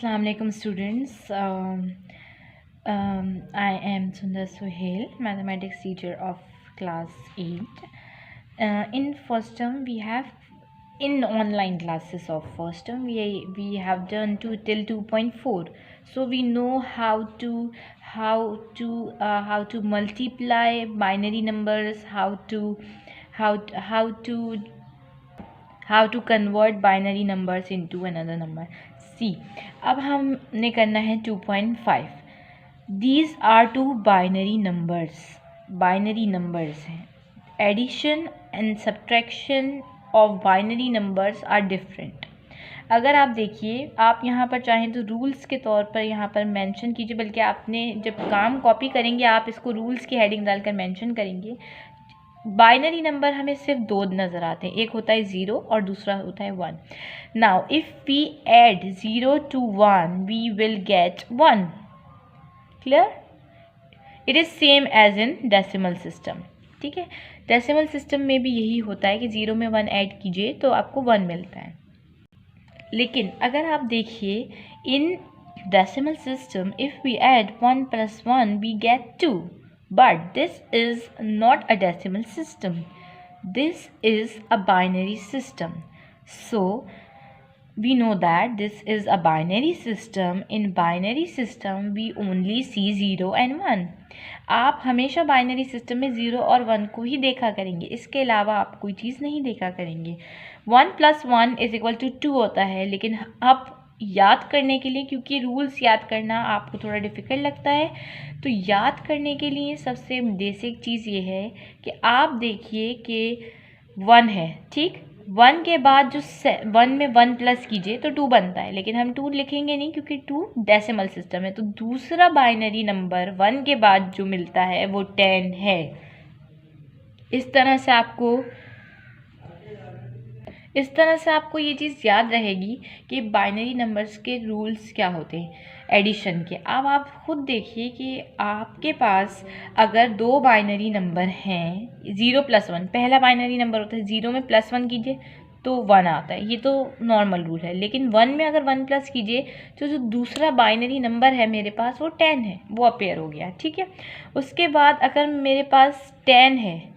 Assalamu alaikum students. I am Sundar Suhail, mathematics teacher of class 8. In first term we have in online classes of first term we have done till 2.4, so we know how to multiply binary numbers, how to convert binary numbers into another number. See, अब हमने करना है 2.5. These are two binary numbers हैं. Addition and subtraction of binary numbers are different. अगर आप देखिए, आप यहाँ पर चाहें तो रूल्स के तौर पर यहाँ पर मेंशन कीजिए, बल्कि आपने जब काम कॉपी करेंगे आप इसको रूल्स की हेडिंग डालकर मेंशन करेंगे. बाइनरी नंबर हमें सिर्फ दो नज़र आते हैं, एक होता है 0 और दूसरा होता है 1. Now if we add 0 to 1 we will get 1. Clear? It is same as in decimal system. ठीक है, डेसिमल सिस्टम में भी यही होता है कि 0 में 1 ऐड कीजिए तो आपको 1 मिलता है. लेकिन अगर आप देखिए in decimal system if we add 1 + 1 we get 2. But this is not a decimal system. This is a binary system. So we know that this is a binary system. In binary system we only see 0 and 1. आप हमेशा binary system में 0 और 1 को ही देखा करेंगे, इसके अलावा आप कोई चीज़ नहीं देखा करेंगे. 1 + 1 = 2 होता है, लेकिन अब याद करने के लिए, क्योंकि रूल्स याद करना आपको थोड़ा डिफ़िकल्ट लगता है, तो याद करने के लिए सबसे बेसिक चीज़ ये है कि आप देखिए कि 1 है. ठीक, 1 के बाद जो 1 में 1 प्लस कीजिए तो 2 बनता है, लेकिन हम 2 लिखेंगे नहीं क्योंकि 2 डेसिमल सिस्टम है. तो दूसरा बाइनरी नंबर 1 के बाद जो मिलता है वो 10 है. इस तरह से आपको ये चीज़ याद रहेगी कि बाइनरी नंबर्स के रूल्स क्या होते हैं एडिशन के. अब आप खुद देखिए कि आपके पास अगर दो बाइनरी नंबर हैं, 0 + 1 पहला बाइनरी नंबर होता है, 0 में +1 कीजिए तो 1 आता है, ये तो नॉर्मल रूल है. लेकिन 1 में अगर 1 प्लस कीजिए तो जो दूसरा बाइनरी नंबर है मेरे पास वो 10 है, वो अपेयर हो गया. ठीक है, उसके बाद अगर मेरे पास 10 है,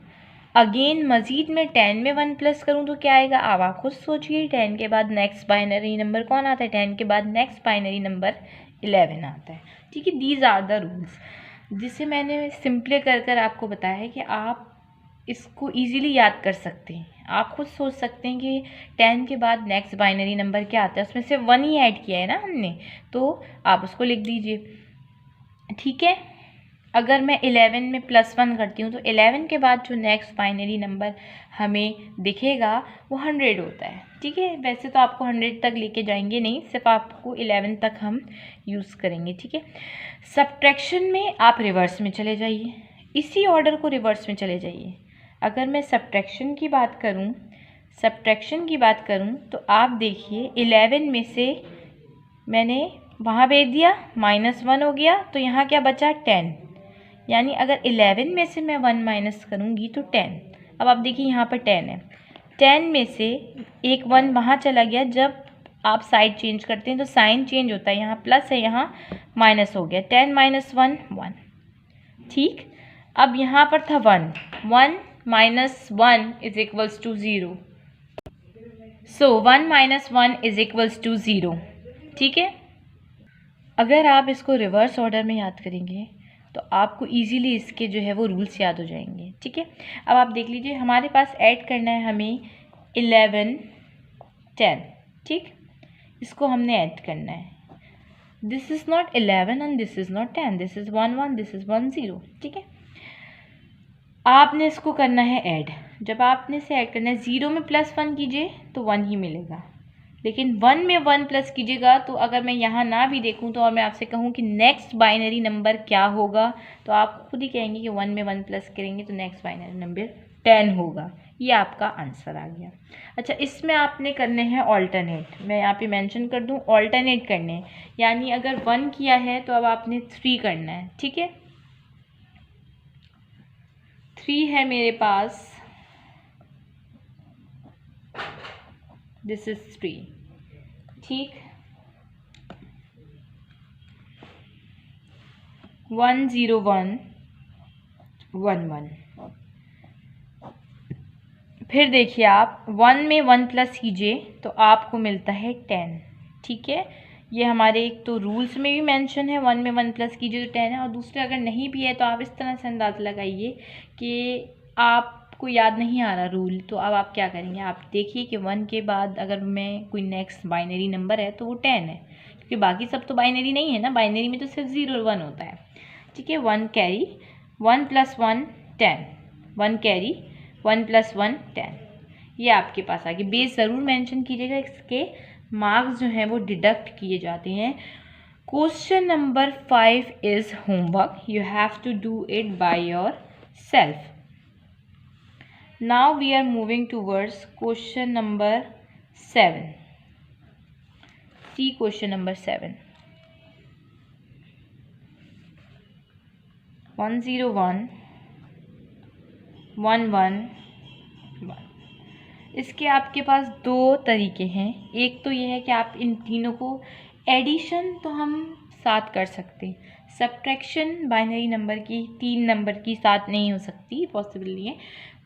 अगेन मज़ीद में 10 में 1 प्लस करूँ तो क्या आएगा, अब आप खुद सोचिए. 10 के बाद नेक्स्ट बाइनरी नंबर कौन आता है, 10 के बाद नेक्स्ट बाइनरी नंबर 11 आता है. ठीक है, दीज आर द रूल्स जिसे मैंने सिंपली कर आपको बताया है कि आप इसको इजीली याद कर सकते हैं. आप खुद सोच सकते हैं कि 10 के बाद नेक्स्ट बाइनरी नंबर क्या आता है, उसमें से 1 ही ऐड किया है ना हमने, तो आप उसको लिख दीजिए. ठीक है, अगर मैं 11 में +1 करती हूँ तो 11 के बाद जो नेक्स्ट बाइनरी नंबर हमें दिखेगा वो 100 होता है. ठीक है, वैसे तो आपको 100 तक लेके जाएंगे नहीं, सिर्फ आपको 11 तक हम यूज़ करेंगे. ठीक है, सब्ट्रैक्शन में आप रिवर्स में चले जाइए, इसी ऑर्डर को रिवर्स में चले जाइए. अगर मैं सब्ट्रैक्शन की बात करूँ तो आप देखिए 11 में से मैंने वहाँ भेज दिया, -1 हो गया, तो यहाँ क्या बचा, 10. यानी अगर 11 में से मैं 1 माइनस करूँगी तो 10. अब आप देखिए यहाँ पर 10 है, 10 में से एक 1 वहाँ चला गया. जब आप साइड चेंज करते हैं तो साइन चेंज होता है, यहाँ प्लस है यहाँ माइनस हो गया. 10 - 1 1. ठीक, अब यहाँ पर था 1 - 1 = 0. सो 1 - 1 = 0. ठीक है, अगर आप इसको रिवर्स ऑर्डर में याद करेंगे तो आपको इजीली इसके जो है वो रूल्स याद हो जाएंगे. ठीक है, अब आप देख लीजिए, हमारे पास ऐड करना है हमें 11 10. ठीक, इसको हमने ऐड करना है. This is not 11 and this is not 10, this is 1 1, this is 1 0. ठीक है, आपने इसको करना है ऐड. जब आपने इसे ऐड करना है, 0 में +1 कीजिए तो 1 ही मिलेगा, लेकिन 1 में 1 प्लस कीजिएगा तो अगर मैं यहाँ ना भी देखूँ तो और मैं आपसे कहूँ कि नेक्स्ट बाइनरी नंबर क्या होगा, तो आप खुद ही कहेंगे कि 1 में 1 प्लस करेंगे तो नेक्स्ट बाइनरी नंबर 10 होगा. ये आपका आंसर आ गया. अच्छा, इसमें आपने करने हैं ऑल्टरनेट. मैं यहाँ पे मेंशन कर दूँ, ऑल्टरनेट करने हैं, यानी अगर 1 किया है तो अब आपने 3 करना है. ठीक है, 3 है मेरे पास, दिस इज़ 3. ठीक, 101 11। फिर देखिए आप 1 में 1 प्लस कीजिए तो आपको मिलता है 10। ठीक है, ये हमारे एक तो रूल्स में भी मेंशन है 1 में 1 प्लस कीजिए तो 10 है, और दूसरे अगर नहीं भी है तो आप इस तरह से अंदाज़ा लगाइए कि आपको याद नहीं आ रहा रूल, तो अब आप क्या करेंगे, आप देखिए कि 1 के बाद अगर मैं कोई नेक्स्ट बाइनरी नंबर है तो वो 10 है, क्योंकि बाकी सब तो बाइनरी नहीं है ना, बाइनरी में तो सिर्फ 0 और 1 होता है। ठीक है, 1 कैरी 1 प्लस 1 10, 1 कैरी 1 प्लस 1 10, ये आपके पास आ गया। बेस ज़रूर मेंशन कीजिएगा, इसके मार्क्स जो हैं वो डिडक्ट किए जाते हैं। Question number 5 is homework, you have to do it by yourself. Now we are moving towards question number 7। See question number 7। 101 11 1। इसके आपके पास दो तरीके हैं। एक तो ये है कि आप इन तीनों को एडिशन तो हम साथ कर सकते हैं, सब्ट्रैक्शन बाइनरी नंबर की 3 नंबर की साथ नहीं हो सकती, पॉसिबल नहीं है।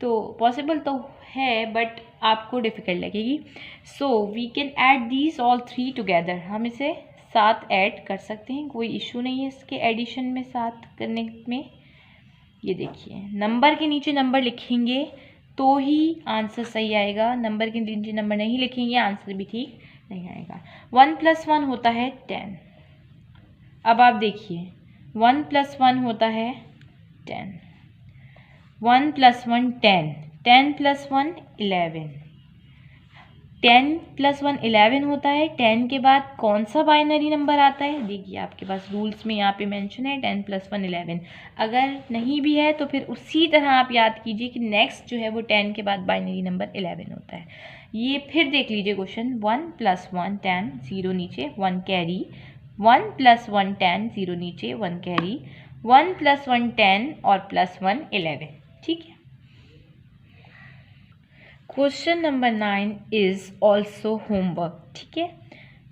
तो पॉसिबल तो है बट आपको डिफ़िकल्ट लगेगी। So we can add these all 3 together, हम इसे साथ ऐड कर सकते हैं, कोई इशू नहीं है इसके एडिशन में साथ करने में। ये देखिए, नंबर के नीचे नंबर लिखेंगे तो ही आंसर सही आएगा, नंबर के नीचे नंबर नहीं लिखेंगे आंसर भी ठीक नहीं आएगा। 1 प्लस 1 होता है 10। अब आप देखिए 1 प्लस 1 होता है 10, 1 प्लस 1 10, 10 प्लस 1 11, 10 प्लस 1 11 होता है। 10 के बाद कौन सा बाइनरी नंबर आता है, देखिए आपके पास रूल्स में यहाँ पे मेंशन है 10 प्लस 1 11। अगर नहीं भी है तो फिर उसी तरह आप याद कीजिए कि नेक्स्ट जो है वो 10 के बाद बाइनरी नंबर 11 होता है। ये फिर देख लीजिए क्वेश्चन, 1 प्लस 1 10, 0 नीचे 1 कैरी, 1 प्लस 1 10, 0 नीचे 1 कैरी, 1 प्लस 1 10 और प्लस 1 11। ठीक है, question number 9 is also homework. ठीक है,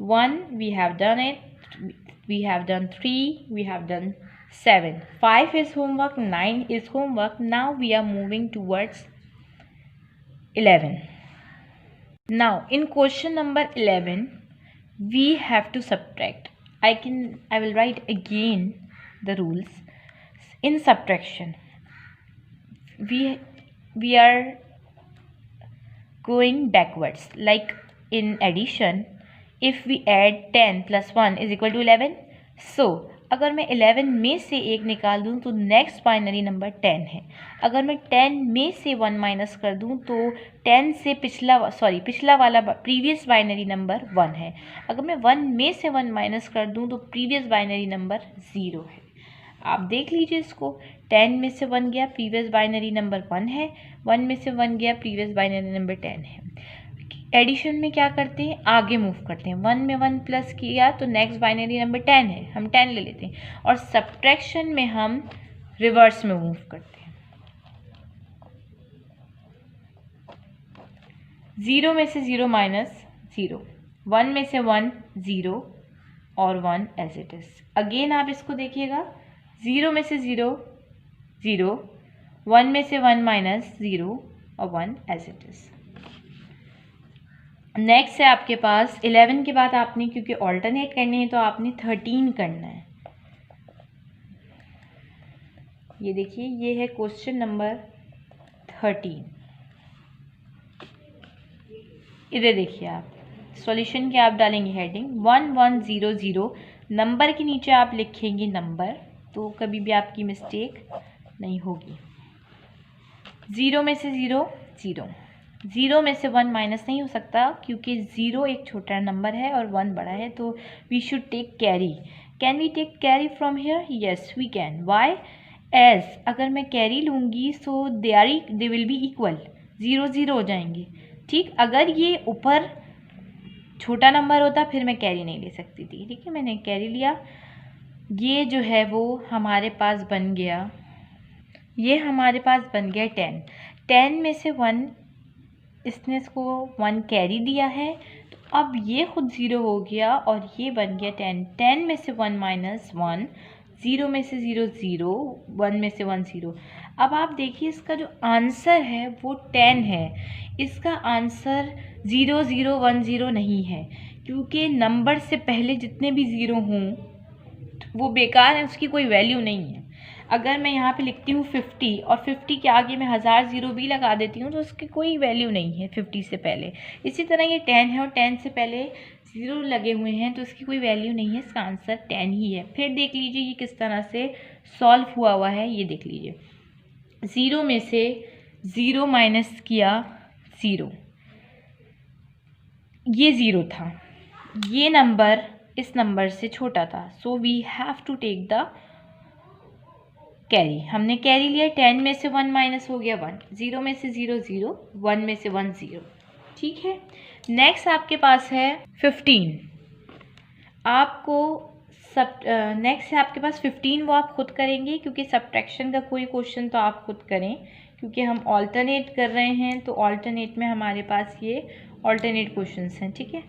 1 we have done it, we have done 3, we have done 7, 5 is homework, 9 is homework. Now we are moving towards 11. Now in question number 11 we have to subtract. I will write again the rules. In subtraction we are going backwards, like in addition if we add 10 plus 1 is equal to 11. So अगर मैं 11 में से 1 निकाल दूँ तो next binary number 10 है। अगर मैं 10 में से 1 माइनस कर दूँ तो 10 से पिछला वाला प्रीवियस बाइनरी नंबर 1 है। अगर मैं 1 में से 1 माइनस कर दूँ तो प्रीवियस बाइनरी नंबर 0 है। आप देख लीजिए इसको, 10 में से 1 गया, प्रीवियस बाइनरी नंबर 1 है, 1 में से 1 गया, प्रीवियस बाइनरी नंबर 10 है। एडिशन में क्या करते हैं, आगे मूव करते हैं, 1 में 1 प्लस किया तो नेक्स्ट बाइनरी नंबर 10 है, हम 10 ले लेते हैं, और सब्ट्रैक्शन में हम रिवर्स में मूव करते हैं। 0 में से 0 माइनस 0, 1 में से 1 0 और 1 एज इट इज़। अगेन आप इसको देखिएगा, 0 में से 0 0, 1 में से 1 माइनस 0 और 1 एज इट इज़। नेक्स्ट है आपके पास 11 के बाद आपने, क्योंकि ऑल्टरनेट करने हैं तो आपने 13 करना है। ये देखिए, ये है क्वेश्चन नंबर 13। इधर देखिए आप सॉल्यूशन के आप डालेंगे हेडिंग 1100, नंबर के नीचे आप लिखेंगे नंबर, तो कभी भी आपकी मिस्टेक नहीं होगी। 0 में से 0 0, 0 में से 1 माइनस नहीं हो सकता क्योंकि 0 एक छोटा नंबर है और 1 बड़ा है, तो we should take carry. Can we take carry from here? Yes we can. Why? As अगर मैं कैरी लूँगी so they will be equal, 0 0 हो जाएंगे। ठीक, अगर ये ऊपर छोटा नंबर होता फिर मैं कैरी नहीं ले सकती थी। ठीक है, मैंने कैरी लिया, ये जो है वो हमारे पास बन गया, ये हमारे पास बन गया 10। 10 में से 1, इसने इसको 1 कैरी दिया है, तो अब ये खुद 0 हो गया और ये बन गया 10। 10 में से 1 माइनस 1 0 में से 0 0, 1 में से 1 0। अब आप देखिए इसका जो आंसर है वो 10 है। इसका आंसर 0 0 1 0 नहीं है, क्योंकि नंबर से पहले जितने भी ज़ीरो हों वो बेकार है, उसकी कोई वैल्यू नहीं है। अगर मैं यहाँ पे लिखती हूँ 50 और 50 के आगे मैं 1000 ज़ीरो भी लगा देती हूँ तो उसकी कोई वैल्यू नहीं है 50 से पहले। इसी तरह ये 10 है और 10 से पहले ज़ीरो लगे हुए हैं तो इसकी कोई वैल्यू नहीं है, इसका आंसर 10 ही है। फिर देख लीजिए ये किस तरह से सॉल्व हुआ है, ये देख लीजिए। 0 में से 0 माइनस किया 0, ये 0 था, ये नंबर इस नंबर से छोटा था, so we have to take the carry. हमने कैरी लिया, 10 में से 1 माइनस हो गया 1, 0 में से 0 0, 1 में से 1 0। ठीक है, नेक्स्ट आपके पास है 15। आपको नेक्स्ट है आपके पास 15, वो आप खुद करेंगे क्योंकि सब्ट्रैक्शन का कोई क्वेश्चन तो आप खुद करें, क्योंकि हम ऑल्टरनेट कर रहे हैं तो ऑल्टरनेट में हमारे पास ये ऑल्टरनेट क्वेश्चंस हैं। ठीक है,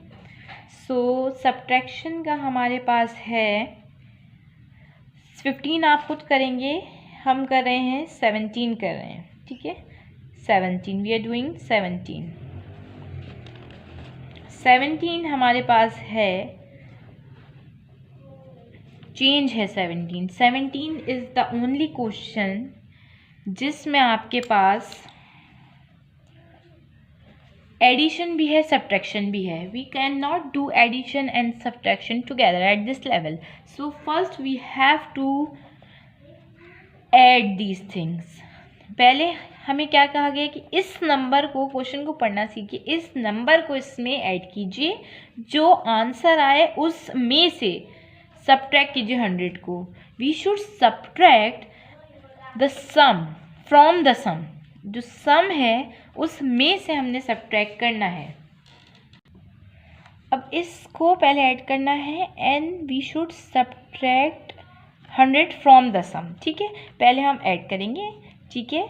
सो सब्ट्रैक्शन का हमारे पास है 15, आप खुद करेंगे, हम कर रहे हैं 17 कर रहे हैं। ठीक है, 17, वी आर डूइंग 17 हमारे पास है, चेंज है 17 इज़ द ओनली क्वेश्चन जिसमें आपके पास एडिशन भी है सब्ट्रैक्शन भी है। We can not do addition and subtraction together at this level, so first we have to add these things. पहले हमें क्या कहा गया कि इस नंबर को, क्वेश्चन को पढ़ना सीखिए, इस नंबर को इसमें ऐड कीजिए, जो आंसर आए उसमें से सब्ट्रैक्ट कीजिए 100 को। We should subtract the sum from the sum, जो सम है उसमें से हमने सब्ट्रैक्ट करना है। अब इसको पहले ऐड करना है and we should subtract 100 from the sum. ठीक है, पहले हम ऐड करेंगे, ठीक है,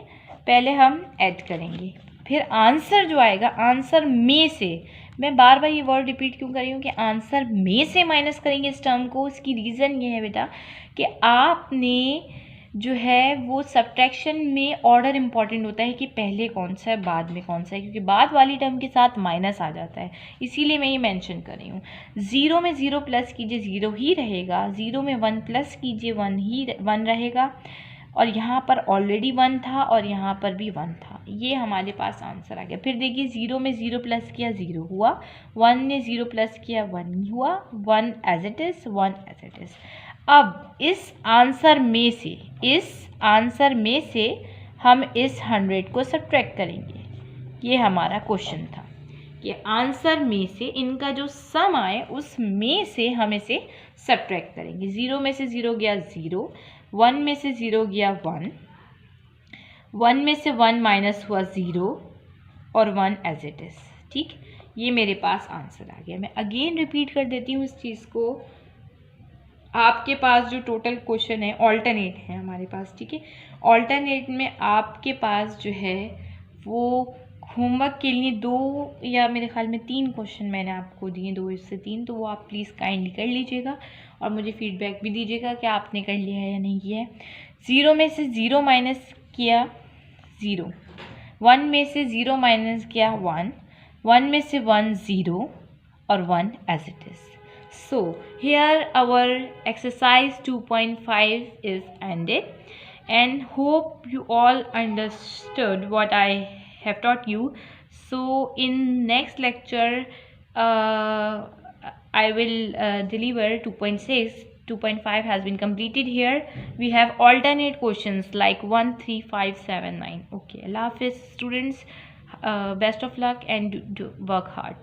पहले हम ऐड करेंगे, फिर आंसर जो आएगा आंसर में से, मैं बार बार ये वर्ड रिपीट क्यों कर रही हूँ कि आंसर में से माइनस करेंगे इस टर्म को। इसकी रीज़न ये है बेटा कि आपने जो है वो सब्ट्रैक्शन में ऑर्डर इम्पॉर्टेंट होता है कि पहले कौन सा है बाद में कौन सा है, क्योंकि बाद वाली टर्म के साथ माइनस आ जाता है, इसीलिए मैं ये मेंशन कर रही हूँ। 0 में 0 प्लस कीजिए 0 ही रहेगा, 0 में 1 प्लस कीजिए 1 रहेगा, और यहाँ पर ऑलरेडी 1 था और यहाँ पर भी 1 था, ये हमारे पास आंसर आ गया। फिर देखिए 0 में 0 प्लस किया 0 हुआ, 1 में 0 प्लस किया 1 हुआ, 1 as it is, 1 as it is. अब इस आंसर में से हम इस 100 को सब्ट्रैक्ट करेंगे, ये हमारा क्वेश्चन था कि आंसर में से इनका जो सम आए उसमें से हम इसे सब्ट्रैक्ट करेंगे। 0 में से 0 गया 0, 1 में से 0 गया 1, 1 में से 1 माइनस हुआ 0 और 1 एज इट इज़। ठीक, ये मेरे पास आंसर आ गया। मैं अगेन रिपीट कर देती हूँ इस चीज़ को। आपके पास जो टोटल क्वेश्चन है ऑल्टरनेट है हमारे पास, ठीक है, ऑल्टरनेट में आपके पास जो है वो होमवर्क के लिए 2 या मेरे ख्याल में 3 क्वेश्चन मैंने आपको दिए, 2 से 3, तो वो आप प्लीज़ काइंडली कर लीजिएगा और मुझे फीडबैक भी दीजिएगा कि आपने कर लिया है या नहीं किया है। 0 में से 0 माइनस किया 0, 1 में से 0 माइनस किया 1, 1 में से 1 0 और 1 as it is. So here our exercise 2.5 is ended, and hope you all understood what I have taught you. So in next lecture I will deliver 2.6. 2.5 has been completed. Here we have alternate questions like 1 3 5 7 9. Okay, Allah Hafiz students, best of luck and do work hard.